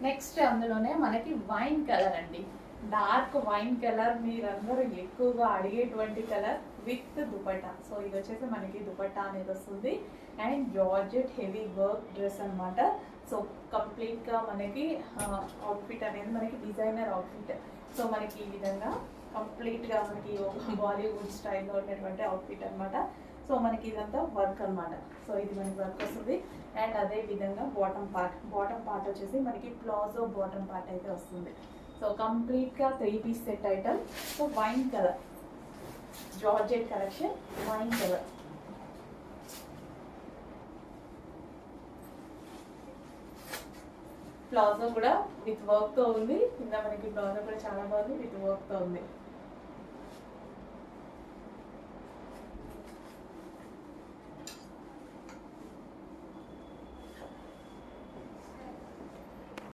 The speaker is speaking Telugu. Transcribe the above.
నెక్స్ట్ అందులోనే మనకి వైన్ కలర్ అండి, డార్క్ వైన్ కలర్, మీరందరూ ఎక్కువగా అడిగేటువంటి కలర్ విత్ దుపట్టా. సో ఇది వచ్చేసి మనకి దుపట్టా అనేది వస్తుంది and georgette heavy work dress అనమాట. సో కంప్లీట్గా మనకి అవుట్ఫిట్ అనేది మనకి డిజైనర్ అవుట్ఫిట్. సో మనకి ఈ విధంగా కంప్లీట్గా మనకి బాలీవుడ్ స్టైల్లో ఉన్నటువంటి అవుట్ఫిట్ అనమాట. సో మనకి ఇదంతా వర్క్ అనమాట. సో ఇది మనకి వర్క్ వస్తుంది అండ్ అదే విధంగా బాటమ్ పార్ట్ వచ్చేసి మనకి ప్లాజో బాటమ్ పార్ట్ అయితే వస్తుంది. సో కంప్లీట్గా 3 piece set item. So wine colour georgette collection, wine colour. Palazzo కూడా విత్ వర్క్తో ఉంది, కింద మనకి ప్లాజో కూడా చాలా బాగుంది, విత్ వర్క్తో ఉంది.